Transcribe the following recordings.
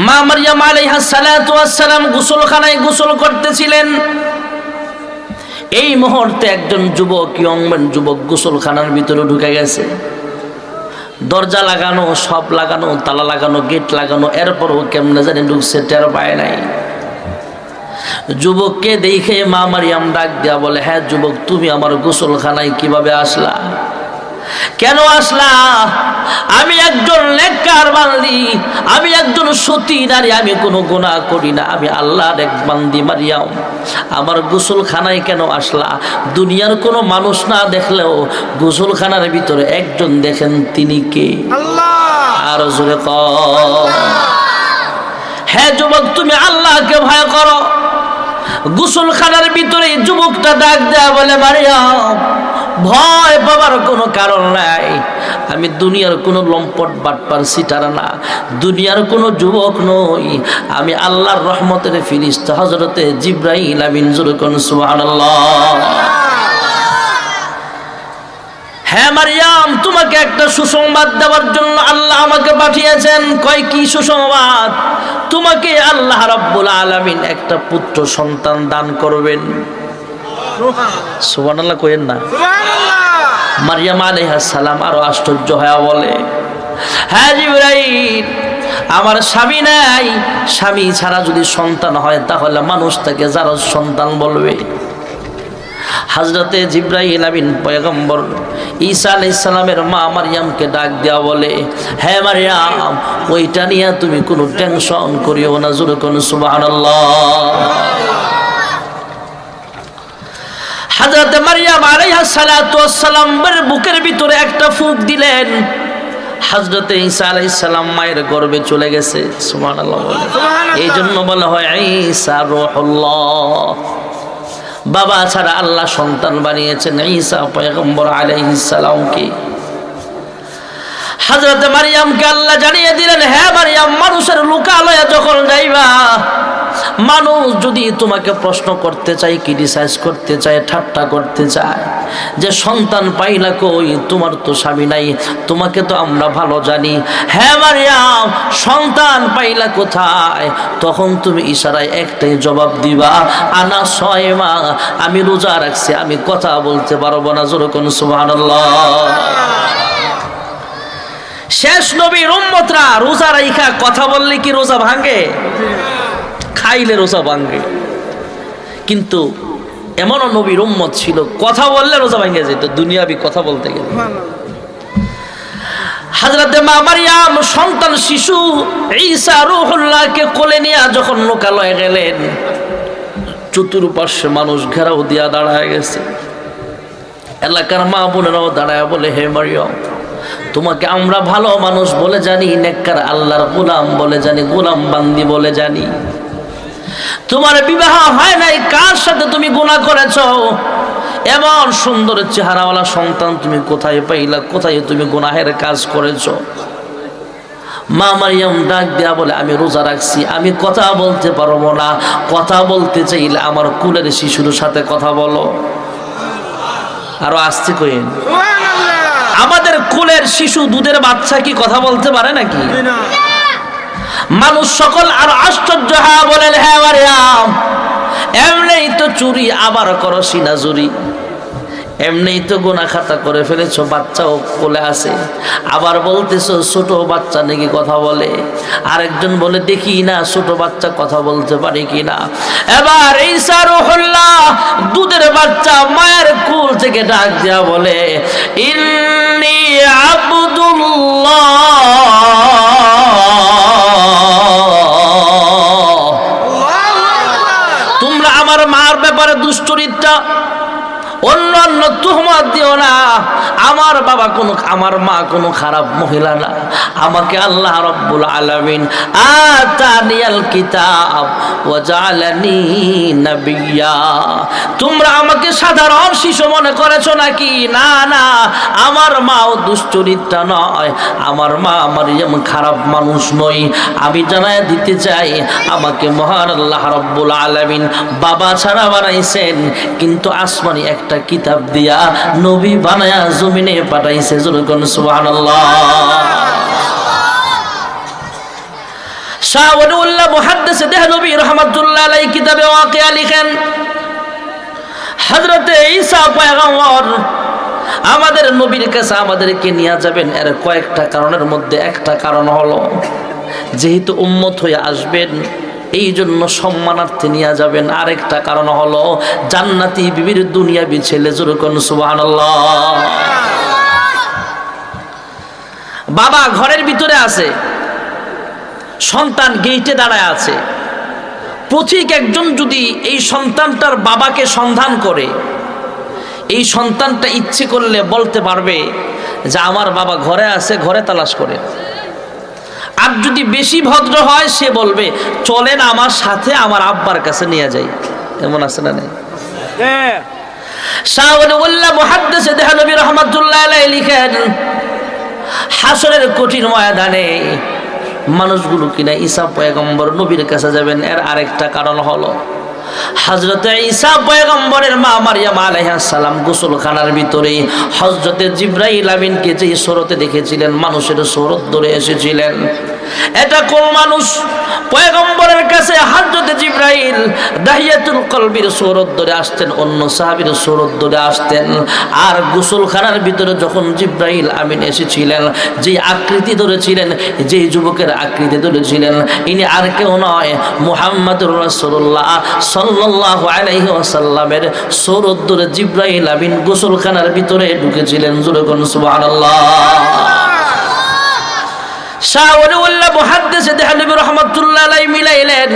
মা মারইয়াম আলাইহা সালাতু ওয়াস সালাম গোসলখানায় গোসল করতেছিলেন। এই মুহূর্তে একজন যুবক, ইয়ংম্যান যুবক গোসলখানার ভিতরে ঢুকে গেছে। দরজা লাগানো, সব লাগানো, তালা লাগানো, গেট লাগানো, এরপরও কেমনে জানি ঢুকছে, টের পায় নাই। যুবককে দেখে মা মারইয়াম ডাক দেয়া বলে, হ্যাঁ যুবক, তুমি আমার গোসলখানায় কিভাবে আসলা, কেন আসলা? আমি একজন নেককার বান্দি, আমি একজন সতী নারী, আমি কোনো গুনাহ করি না, আমি আল্লাহর এক বান্দি মারইয়াম, আমার গোসলখানায় কেন আসলা? দুনিয়ার কোনো মানুষ না দেখলেও গোসলখানার ভিতরে একজন দেখেন, তিনি কে? আল্লাহ। আর জোরে কও, হ্যাঁ যুবক, তুমি আল্লাহকে ভয় করো। গোসলখানার ভিতরে যুবকটা ডাক দেয়া বলে, মারইয়াম, ভয় পাবার কোনো কারণ নাই, আমি দুনিয়ার কোনো লম্পট বাটপার সিটার না, দুনিয়ার কোনো যুবক নই, আমি আল্লাহর রহমতের ফেরেশতা হযরতে জিবরাইল আমিন। জোরে কোন সুবহানাল্লাহ। হ্যাঁ মারইয়াম, তোমাকে একটা সুসংবাদ দেওয়ার জন্য আল্লাহ আমাকে পাঠিয়েছেন। কয় কি সুসংবাদ? তোমাকে আল্লাহ রাব্বুল আলামিন একটা পুত্র সন্তান দান করবেন। সুবহানাল্লাহ কইেন না। মারইয়াম আলাইহিস সালাম আরো আশ্চর্য হয়ে বলে, হ্যাঁ জিবরাইল, আমার স্বামী নাই, স্বামী ছাড়া যদি সন্তান হয় তাহলে মানুষ তাকে যারা সন্তান বলবে। হযরতে জিবরাইল আমিন পয়গম্বর ঈসা আলাইহিস সালামের মা মারইয়ামকে ডাক দেয়া বলে, হ্যাঁ মারইয়াম, ওইটা নিয়ে তুমি কোনো টেনশন করিও না। জোরে কোন সুবহানাল্লাহ। হযরতে মারইয়াম আলাইহা সালাতু ওয়াস সালামের বুকের ভিতরে একটা ফুঁক দিলেন। হযরতে ঈসা আলাইহিস সালাম মায়ের গর্ভে চলে গেছে। সুবহানাল্লাহ বলে। এই জন্য বলা হয় ঈসা রূহুল্লাহ, বাবা ছাড়া আল্লাহ সন্তান বানিয়েছেন ঈসা পয়গম্বর আলাইহিস সালামকে। হযরতে মারইয়ামকে আল্লাহ জানিয়ে দিলেন, হ্যাঁ মারইয়াম, মানুষের লোকালয়ে যখন যাইবা, মানুষ যদি তোমাকে প্রশ্ন করতে চায়, ক্রিটিসাইজ করতে চায়, ঠাট্টা করতে চায় যে সন্তান পাইলা কই, তোমার তো স্বামী নাই, তোমাকে তো আমরা ভালো জানি, হ্যাঁ মারইয়াম সন্তান পাইলা কোথায়, তখন তুমি ইশারায় একটাই জবাব দিবা, আনা সায়মা, আমি রোজা রাখছি, আমি কথা বলতে পারবো না। জোরে কোন সুবহানাল্লাহ। শেষ নবীর উম্মতরা রোজা রাইখা কথা বললে কি রোজা ভাঙে? খাইলে রোজা ভাঙে। কিন্তু এমনও নবীর উম্মত ছিল, কথা বললে রোজা ভাঙে যেত, দুনিয়াবি কথা বলতে গেলে। হযরতে মা মারইয়াম সন্তান শিশু ঈসা রূহুল্লাহকে কোলে নিয়ে যখন লোকালয়ে গেলেন, চতুর্পার্শ্বে মানুষ ঘেরাও দিয়া দাঁড়ায় গেছে। এলাকার মা বোনেরাও দাঁড়ায় বলে, হে মারইয়াম, তোমাকে আমরা ভালো মানুষ বলে জানি, নেককার আল্লাহর গোলাম বলে জানি, গোলাম বান্দি বলে জানি। তোমার বিবাহ হয় নাই, কার সাথে তুমি গুনাহ করেছো? এমন সুন্দর চেহারাওয়ালা সন্তান তুমি কোথায় পাইলা? কোথায় তুমি গুনাহের কাজ করেছো? মা মারইয়াম ডাক দেয়া বলে, আমি রোজা রাখছি, আমি কথা বলতে পারবো না, কথা বলতে চাইলে আমার কুলের শিশুর সাথে কথা বলো। আরো আসতে কইেন, আমাদের কুলের শিশু, দুধের বাচ্চা কি কথা বলতে পারে নাকি? মানুষ সকল আর আশ্চর্য হয়ে বলেন, হ্যাঁ মারইয়াম, এমনিই তো চুরি আবার করো সিনা চুরি, এমনিই তো গুনাহ খাতা করে ফেলেছো, বাচ্চাও কোলে আছে, আবার বলতেছো ছোট বাচ্চা নাকি কথা বলে। আরেকজন বলে, দেখি না ছোট বাচ্চা কথা বলতে পারে কিনা। এবার ঈসা রূহুল্লাহ দুধের বাচ্চা মায়ের কুল থেকে ডাক দেয়া বলে, ইন্নী আব্দুল্লাহ, তোমরা আমার মার ব্যাপারে দুশ্চরিত্রা, অন্য অন্য তুহমত দিও না। আমার বাবা কোনো, আমার মা কোনো খারাপ মহিলা না। আমাকে আল্লাহ রাব্বুল আলামিন আতানিয়াল কিতাব ওয়া জাআলানি নাবিয়্যা। তোমরা আমাকে সাধারণ শিশু মনে করেছো নাকি? না না, আমার মাও দুশ্চরিত্রা নয়, আমার মা মারইয়াম খারাপ মানুষ নয়। আমি জানায় দিতে চাই, আমাকে মহান আল্লাহ রাব্বুল আলামিন বাবা ছাড়া বানাইছেন, কিন্তু আসমানি একটা কিতাব দিয়া নবী বানায়া জমিনে পাঠাইছে। জোরে কোন সুবহানাল্লাহ। শাহ ওয়ালিউল্লাহ মুহাদ্দিস দেহলভী রাহমাতুল্লাহ আলাইহি কিতাবে ওয়াকিয়া লিখেন, হযরতে ঈসা পয়গম্বর আমাদের নবীর কাছে আমাদেরকে নিয়ে যাবেন এর কয়েকটা কারণের মধ্যে একটা কারণ হলো যেহেতু উম্মত হয়ে আসবেন এই জন্য সম্মানার্থে নিয়ে যাবেন। আরেকটা কারণ হলো জান্নাতি বিবির দুনিয়াবি ছেলে, জোরে কোন সুবহানাল্লাহ। বাবা ঘরের ভিতরে আছে, সন্তান গেটে দাঁড়ায় আছে। পথিক একজন যদি এই সন্তানটার বাবাকে সন্ধান করে, এই সন্তানটা ইচ্ছে করলে বলতে পারবে যে আমার বাবা ঘরে আছে, ঘরে তালাশ করে। আর যদি বেশি ভদ্র হয় সে বলবে চলেন আমার সাথে আমার আব্বার কাছে নিয়ে যাই। এমন আছে না নেই? শাহ ওয়ালিউল্লাহ মুহাদ্দিস দেহলভী রাহমাতুল্লাহ আলাইহি লিখেন, হাসরের কঠিন ময়দানে মানুষগুলো কিনা ঈসা পয়গম্বর নবীর কাছে যাবেন এর আরেকটা কারণ হলো হযরতে ঈসা পয়গম্বরের মা মারইয়াম আলাইহিস সালাম গোসলখানার ভিতরে হযরতে জিবরাইল আমিনকে যে সুরতে দেখেছিলেন মানুষের সুরত ধরে এসেছিলেন। এটা কোন মানুষ? পয়গম্বরের কাছে হযরতে জিবরাইল দাহিয়াতুল কলবির সুরত ধরে আসতেন, অন্য সাহাবীর সুরত ধরে আসতেন। আর গোসলখানার ভিতরে যখন জিবরাইল আমিন এসেছিলেন, যে আকৃতি ধরেছিলেন, যে যুবকের আকৃতি ধরেছিলেন, ইনি আর কেউ নয় মুহাম্মদুর রাসূলুল্লাহ সাল্লাল্লাহু আলাইহি ওয়াসাল্লামের সুরত ধরে জিবরাইল আমিন গোসলখানার ভিতরে ঢুকেছিলেন। জোরে কোন সুবহানাল্লাহ। শাহ ওয়ালিউল্লাহ মুহাদ্দিস দেহলভী রাহমাতুল্লাহ আলাইহি মিলাইলেন,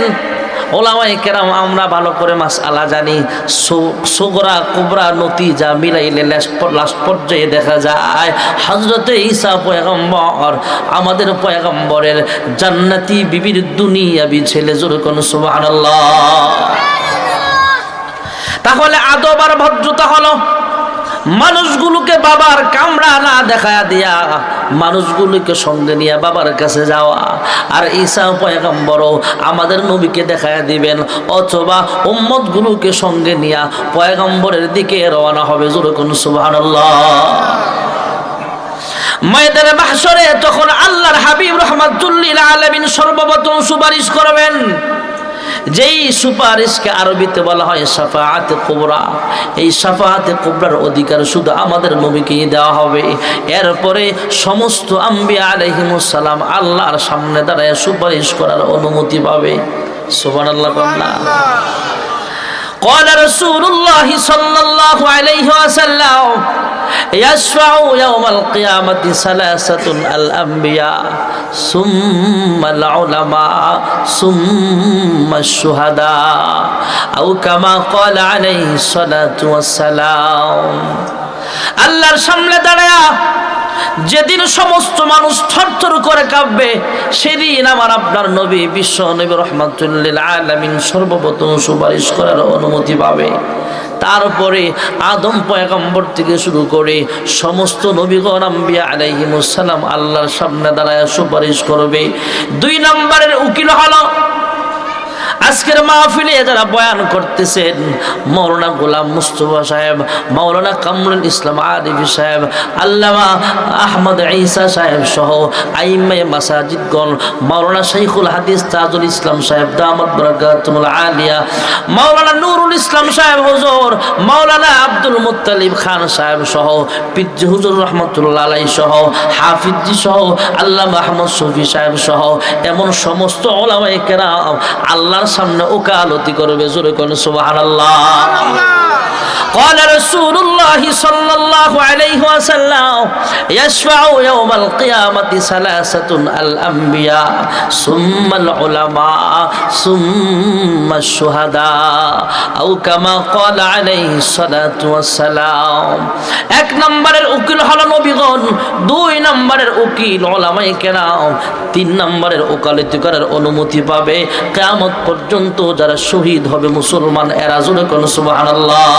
ওলামায়ে কেরাম আমরা ভালো করে মাসআলা জানি, সুগরা কুবরা নতিজা মিলাইলে লাস্ট পর্যায়ে দেখা যায় হযরতে ঈসা পয়গম্বর আমাদের পয়গম্বরের জান্নাতি বিবির দুনিয়াবি ছেলে। জোরে কোন সুবহানাল্লাহ। তাহলে আদব আর ভদ্রতা হলো মানুষগুলোকে বাবার কামরা না দেখায়া দিয়া মানুষগুলোকে সঙ্গে নিয়ে বাবার কাছে যাওয়া। আর ঈসা পয়গম্বরও আমাদের নবীকে দেখায়া দিবেন, অথবা উম্মতগুলোকে সঙ্গে নিয়ে পয়গম্বরের দিকে রওনা হবে। জোরে কোন সুবহানাল্লাহ। ময়দানে মাহশরে তখন আল্লাহর হাবিব রাহমাতুল লিল আলামিন সর্বপ্রথম সুপারিশ করবেন, যেই সুপারিশকে আরবিতে বলা হয় শাফাআতে কুবরা। এই শাফাআতে কুবরার অধিকার শুধু আমাদের নবীকেই দেওয়া হবে। এরপরে সমস্ত আম্বিয়া আলাইহিমুস সালাম আল্লাহর সামনে দাঁড়ায় সুপারিশ করার অনুমতি পাবে। সুবহানাল্লাহ। قال رسول الله صلى الله عليه وسلم يشفع يوم القيامة ثلاثة الأنبياء ثم العلماء ثم الشهداء أو كما قال عليه الصلاة والسلام। আল্লাহর সামনে দাঁড়ায়া যেদিন সমস্ত মানুষ থরথর করে কাঁপবে, সেদিন আমার আপনার নবী বিশ্ব নবী রাহমাতুল লিল আলামিন সর্বপ্রথম সুপারিশ করার অনুমতি পাবে। তারপরে আদম পয়গম্বর থেকে শুরু করে সমস্ত নবীগণ আম্বিয়া আলাইহিমুস সালাম আল্লাহর সামনে দাঁড়ায় সুপারিশ করবে। 2 নম্বরের উকিল হলো আজকের মাহফিলে যারা বয়ান করতেছেন, মাওলানা গোলাম মুস্তফা সাহেব, মাওলানা কামরুল ইসলাম আরিফি সাহেব, আল্লামা আহমদ ঈসা সাহেব সহ আইম্মায়ে মাসাজিদগণ, মাওলানা শাইখুল হাদিস তাজুল ইসলাম সাহেব দামাত বারাকাতুল আলিয়া, মাওলানা নুরুল ইসলাম সাহেব হুজুর, মাওলানা আব্দুল মুত্তালিব খান সাহেব সহ পিজ্জি হুজুর রহমাতুল্লাহ আলাইহি সহ হাফিজি সহ আল্লামা আহমদ শফি সাহেব সহ এমন সমস্ত উলামায়ে কেরাম আল্লাহর সামনে ওকালতি করবে। জোরে কোন সুবহানাল্লাহ। قال رسول الله صلى الله عليه وسلم يشفع يوم القيامة ثلاثة الأنبياء ثم العلماء ثم الشهداء أو كما قال عليه الصلاة والسلام। 1 নম্বরের উকিল হলো নবীগণ, 2 নম্বরের উকিল উলামায়ে কেরাম, 3 নম্বরের ওকালতি করার অনুমতি পাবে কিয়ামত পর্যন্ত যারা শহীদ হবে মুসলমান এরা। জোরে কোন সুবহানাল্লাহ।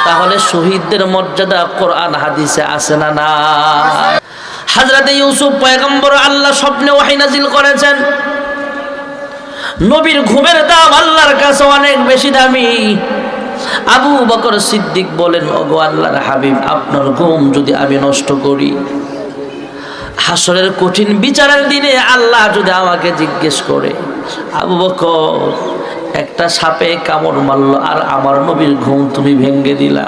তাহলে শহীদদের মর্যাদা কোরআন হাদিসে আছে না না? হযরতে ইউসুফ পয়গম্বর আল্লাহ স্বপ্নে ওহী নাজিল করেছেন, নবীর ঘুমের দাম আল্লাহর কাছে অনেক বেশি দামি। আবু বকর সিদ্দিক বলেন, ওগো আল্লাহর হাবিব, আপনার ঘুম যদি আমি নষ্ট করি, হাসরের কঠিন বিচারের দিনে আল্লাহ যদি আমাকে জিজ্ঞেস করে, আবু বকর একটা সাপে কামড় মারলো আর আমার নবীর ঘুম তুমি ভেঙে দিলা,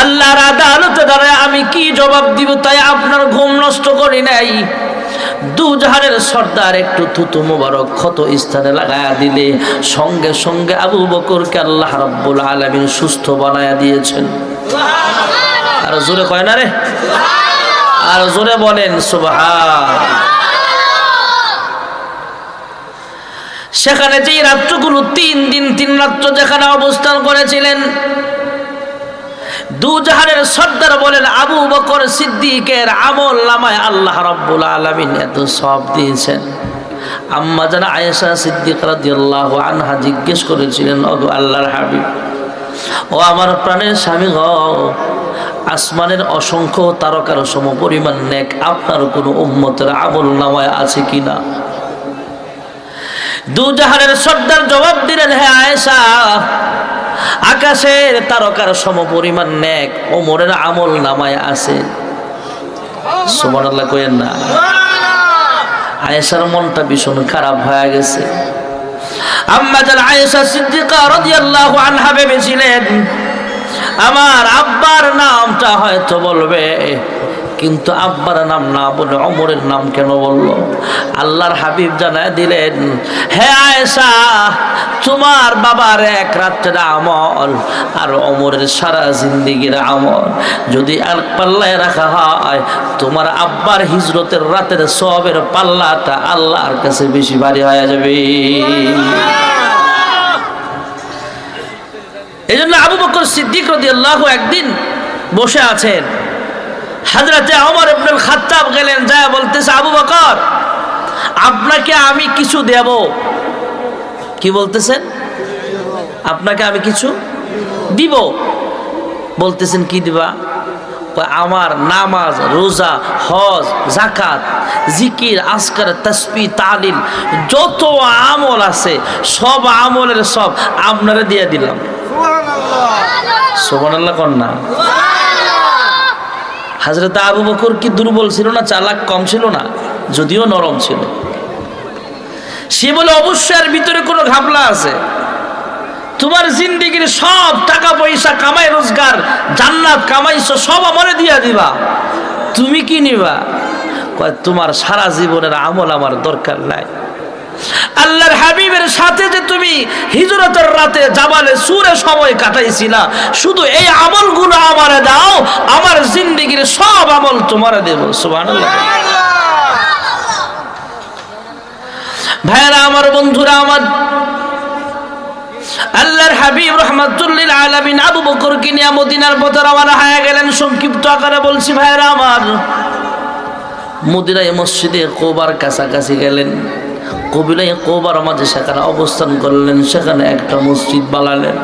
আল্লাহর আদালতে দাঁড়ায় আমি কি জবাব দিব? তাই আপনার ঘুম নষ্ট করি নাই। দুজাহানের সর্দার একটু থুতু মোবারক ক্ষত স্থানে লাগায়া দিলে সঙ্গে সঙ্গে আবু বকরকে আল্লাহ রাব্বুল আলামিন সুস্থ বানায়া দিয়েছেন। আর জোরে কয় না রে, আর জোরে বলেন সুবহান। সেখানে যেই রাত্রগুলো 3 দিন 3 রাত্র যেখানে অবস্থান করেছিলেন, দুজাহানের সর্দার বলেন আবু বকর সিদ্দিকের আমল নামায় আল্লাহ রাব্বুল আলামিন এত সওয়াব দিয়েছেন। আম্মা জানা আয়েশা সিদ্দিকা রাদিয়াল্লাহু আনহা জিজ্ঞেস করেছিলেন, ওগো আল্লাহর হাবিব, ও আমার প্রাণের স্বামী গো, আসমানের অসংখ্য তারকার সমপরিমাণ নেক আপনার কোনো উম্মতের আমল নামায় আছে কিনা? দুজাহানের সর্দার জবাব দিলেন, হে আয়েশা, আকাশের তারকার সমপরিমাণ নেক ওমরের আমল নামায় আছে। সুবহানাল্লাহ কইেন না। আয়েশার মনটা ভীষণ খারাপ হয়ে গেছে। আম্মা জান আয়েশা সিদ্দিকা রাদিয়াল্লাহু আনহা ভেবেছিলেন আমার আব্বার নামটা হয়তো বলবে, কিন্তু আব্বার নাম না বলে ওমরের নাম কেন বলল? আল্লাহর হাবিব জানায় দিলেন, হে আয়েশা, তোমার বাবার এক রাতের আমল আর ওমরের সারা জিন্দেগির আমল যদি এক পাল্লায় রাখা হয়, তোমার আব্বার হিজরতের রাতের সওয়াবের পাল্লাটা আল্লাহর কাছে বেশি ভারী হয়ে যাবে। এই জন্য আবু বকর সিদ্দিক রাদিয়াল্লাহু একদিন বসে আছেন, হযরতে ওমর ইবনুল খাত্তাব গেলেন, যায় বলতেছে, আবু বকর আপনাকে আমি কিছু দেব। কি বলতেছেন? আপনাকে আমি কিছু দিব। বলতেছেন কি দিবা? আমার নামাজ, রোজা, হজ, যাকাত, জিকির, আজকার, তাসবিহ, তাহলিল যত আমল আছে সব আমলের সব আপনারা দিয়ে দিলাম। সুবহানাল্লাহ কোন না? হযরত আবু বকর কি দুর্বল ছিল না? চালাক কম ছিল না? যদিও নরম ছিল। সে বলে অবশ্যই এর ভিতরে কোনো ঘাপলা আছে। তোমার জিন্দেগির সব টাকা পয়সা কামাই রোজগার জান্নাত কামাইছো সব আমারে দিয়া দিবা, তুমি কি নিবা? কয় তোমার সারা জীবনের আমল আমার দরকার নাই। আল্লাহর হাবিবের সাথে যে তুমি হিজরতের রাতে জাবালে সুরে সময় কাটাইছিলা, শুধু এই আমলগুলো আমারে দাও, আমার জিন্দেগির সব আমল তোমারে দেব। সুবহানাল্লাহ। ভাইরা আমার, বন্ধুরা আমার, আল্লাহর হাবিব রাহমাতুল লিল আলামিন আবু বকরকে নিয়ে মদিনার পথে রওনা হয়ে গেলেন। সংক্ষিপ্ত আকারে বলছি ভাইরা আমার, মদিনায় মসজিদে কুবার কাছাকাছি গেলেন। কবিলায় কুবার মাঝে সেখানে অবস্থান করলেন, সেখানে একটা মসজিদ বানালেন।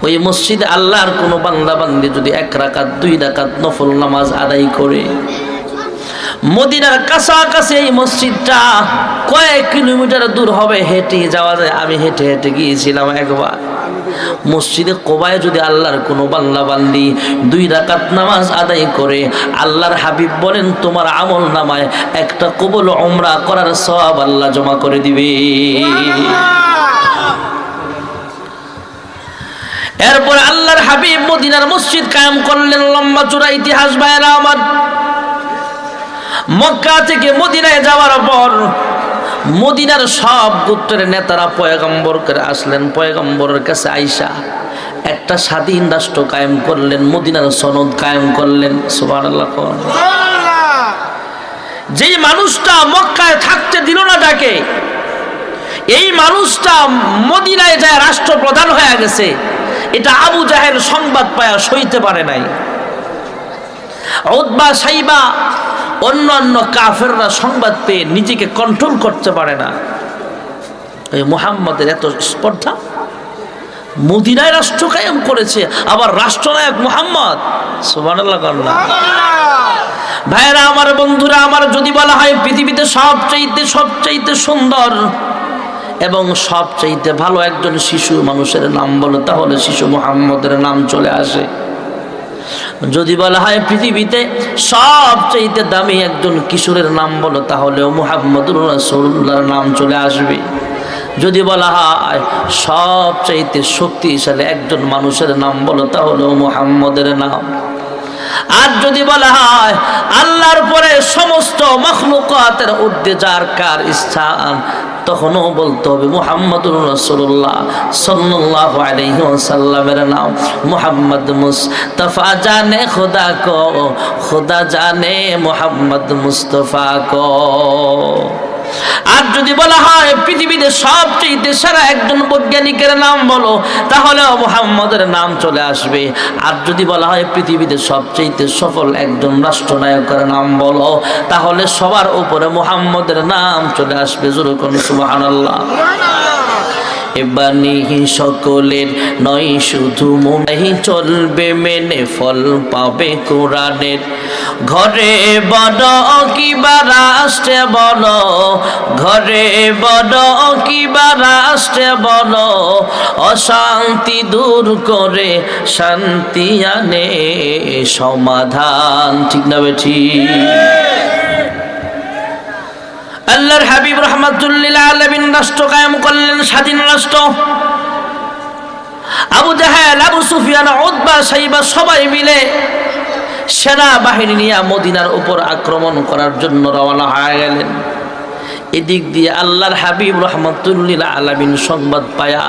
ওই মসজিদে আল্লাহর কোনো বান্দা বান্দি যদি 1 রাকাত 2 রাকাত নফল নামাজ আদায় করে, মদিনার কাছাকাছি এই মসজিদটা কয়েক কিলোমিটার দূর হবে, হেঁটে যাওয়া যায়। আমি হেঁটে হেঁটে গিয়েছিলাম একবার। মসজিদে কোবায় যদি আল্লাহর কোনো বান্দা বান্দি 2 রাকাত নামাজ আদায় করে, আল্লাহর হাবিব বলেন তোমার আমল নামায় একটা কবুল উমরা করার সওয়াব আল্লাহ জমা করে দিবে। এরপর আল্লাহর হাবিব মদিনার মসজিদ কায়েম করলেন। লম্বা চূড়া ইতিহাস ভাইরা আমার। মক্কা থেকে মদিনায় যাওয়ার পর মদিনার সব গোত্রের নেতারা পয়গম্বরকে আসলেন। পয়গম্বরের কাছে আইসা একটা স্বাধীন রাষ্ট্র কায়েম করলেন, মদিনার সনদ কায়েম করলেন। সুবহানাল্লাহ। যেই মানুষটা মক্কায় থাকতে দিল না তাকে, এই মানুষটা মদিনায় যায় রাষ্ট্রপ্রধান হয়ে গেছে, এটা আবু জাহেল সংবাদ পায়া সইতে পারে নাই। উতবা, সাইবা, অন্যান্য কাফেররা সংবাদ পেয়ে নিজেকে কন্ট্রোল করতে পারে না। এই মুহাম্মদের এত স্পর্ধা, মদিনায় রাষ্ট্র কায়েম করেছে, আবার রাষ্ট্রনায়ক মুহাম্মদ। সুবহানাল্লাহ। ভাইরা আমার, বন্ধুরা আমার, যদি বলা হয় পৃথিবীতে সবচাইতে সুন্দর এবং সবচাইতে ভালো একজন শিশু মানুষের নাম বলে, তাহলে শিশু মুহাম্মদের নাম চলে আসে। যদি বলা হয় পৃথিবীতে সবচেয়ে দামি একজন কিশোরের নাম বলো, তাহলেও মুহাম্মদুর রাসূলুল্লাহর নাম চলে আসবে। যদি বলা হয় সবচেয়ে শক্তিশালী একজন মানুষের নাম বলো, তাহলেও মুহাম্মদের নাম। আর যদি বলা হয় আল্লাহর পরে সমস্ত মাখলুকাতের ঊর্ধ্বে যার কার স্থান, তখনও বলতে হবে মুহাম্মদুর রাসূলুল্লাহ সাল্লাল্লাহু আলাইহি ওয়াসাল্লামের নাম। মুহাম্মদ মুস্তাফা জানে খোদা কো, খোদা জানে মুহাম্মদ মুস্তাফা কো। আর যদি বলা হয় পৃথিবীতে সবচেয়ে সেরা একজন বৈজ্ঞানিকের নাম বলো, তাহলে মুহাম্মদের নাম চলে আসবে। আর যদি বলা হয় পৃথিবীতে সবচেয়ে সফল একজন রাষ্ট্রনায়কের নাম বলো, তাহলে সবার উপরে মুহাম্মদের নাম চলে আসবে। জোরে কোন সুবহানাল্লাহ। বাণী সকলের নয় শুধু মুনাহি চলবে মেনে, ফল পাবে কোরআনের। ঘরে বড় কিবা রাষ্ট্রে বড়, ঘরে বড় কিবা রাষ্ট্রে বড়, অশান্তি দূর করে শান্তি আনে সমাধান। ঠিক না বেঠি? আল্লাহর হাবিব রাহমাতুল্লিল আলামিন রাষ্ট্র কায়েম করলেন, স্বাধীন রাষ্ট্র। আবু জাহেল, আবু সুফিয়ান, উতবা, সাইবা সবাই মিলে সেনাবাহিনী নিয়ে মদিনার উপর আক্রমণ করার জন্য রওনা হয়ে গেলেন। এদিক দিয়ে আল্লাহর হাবিব রাহমাতুল্লিল আলামিন সংবাদ পায়া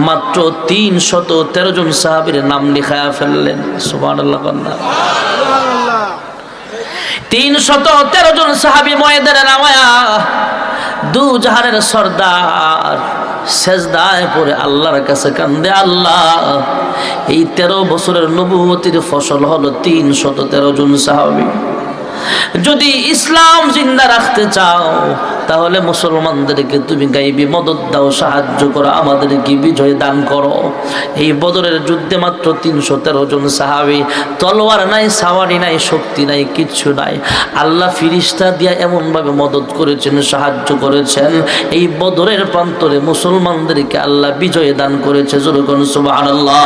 মাত্র 313 জন সাহাবীর নাম লিখায়া ফেললেন। সুবহানাল্লাহ। 313 জন সাহাবী ময়দানে নামায়া দু জাহানের সরদার সেজদায় পড়ে আল্লাহর কাছে কান্দে, আল্লাহ এই 13 বছরের নবুয়তির ফসল হলো 313 জন সাহাবী। যদি ইসলাম জিন্দা রাখতে চাও, তাহলে মুসলমানদেরকে তুমি গাইবি মদদ দাও, সাহায্য করো, আমাদেরকে বিজয় দান করো। এই বদরের যুদ্ধে মাত্র 313 জন সাহাবী, তলোয়ার নাই, সাওয়ারি নাই, শক্তি নাই, কিচ্ছু নাই। আল্লাহ ফিরিস্তা দিয়া এমনভাবে মদদ করেছেন, সাহায্য করেছেন, এই বদরের প্রান্তরে মুসলমানদেরকে আল্লাহ বিজয় দান করেছে। জোরে কোন সুবহানাল্লাহ।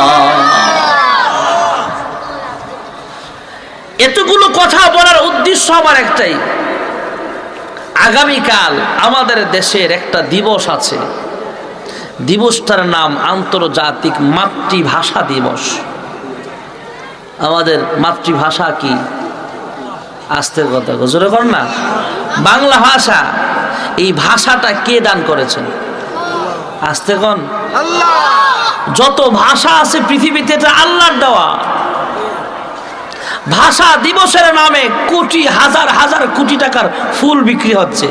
এতগুলো কথা বলার উদ্দেশ্য আমার একটাই, আগামীকাল আমাদের দেশের একটা দিবস আছে। দিবসটার নাম আন্তর্জাতিক মাতৃভাষা দিবস। আমাদের মাতৃভাষা কি? আস্তে কথা জোরে কর না। বাংলা ভাষা। এই ভাষাটা কে দান করেছেন? আস্তে কন। আল্লাহ। যত ভাষা আছে পৃথিবীতে এটা আল্লাহর দেওয়া। ভাষা দিবসের নামে কোটি হাজার হাজার কোটি টাকার ফুল বিক্রি হচ্ছে।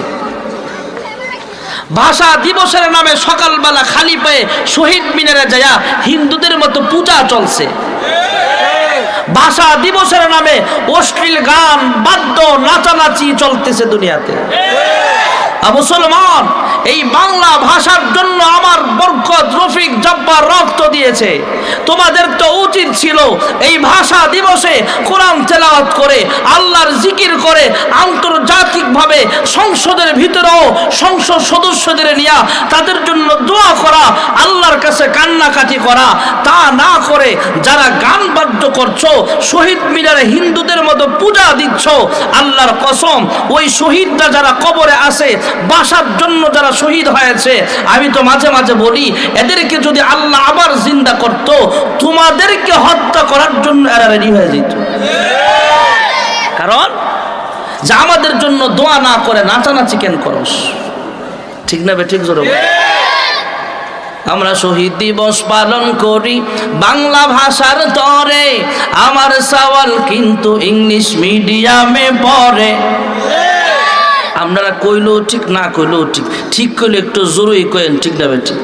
ভাষা দিবসের নামে সকালবেলা খালি পায়ে শহীদ মিনারে যায়া হিন্দুদের মতো পূজা চলছে। ভাষা দিবসের নামে অশ্লীল গান, বাদ্য, নাচানাচি চলতেছে দুনিয়াতে। মুসলমান, এই বাংলা ভাষার জন্য আমার বরকত, রফিক, জব্বার রক্ত দিয়েছে। তোমাদের তো উচিত ছিল এই ভাষা দিবসে কোরআন তেলাওয়াত করে, আল্লাহর জিকির করে, আন্তর্জাতিকভাবে সংসদের ভিতরেও সংসদ সদস্যদের নিয়ে তাদের জন্য দোয়া করা, আল্লাহর কাছে কান্নাকাটি করা। তা না করে যারা গান বাদ্য করছো, শহীদ মিনারে হিন্দুদের মতো পূজা দিচ্ছ, আল্লাহর কসম ওই শহীদরা যারা কবরে আছে, ভাষার জন্য যারা শহীদ হয়েছে, আমি তো মাঝে মাঝে বলি এদেরকে যদি আল্লাহ আবার জিন্দা করত, তোমাদেরকে হত্যা করার জন্য এরা রেডি হয়ে যেত। কারণ যে আমাদের জন্য দোয়া না করে নাচানাচি কেন করস? ঠিক না বে? ঠিক জোরে। আমরা শহীদ দিবস পালন করি বাংলা ভাষার তরে, আমার সওয়াল কিন্তু ইংলিশ মিডিয়ামে পড়ে। আপনারা কইলেও ঠিক, না কইলেও ঠিক, ঠিক কইলে একটু জোরেই কইেন। ঠিক না বেটি?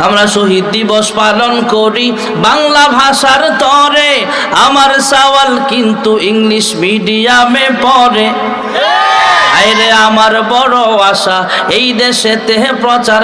আমরা শহীদ দিবস পালন করি বাংলা ভাষার তরে, আমার সওয়াল কিন্তু ইংলিশ মিডিয়ামে পড়ে। আইরে আমার বড় আশা এই দেশেতে প্রচার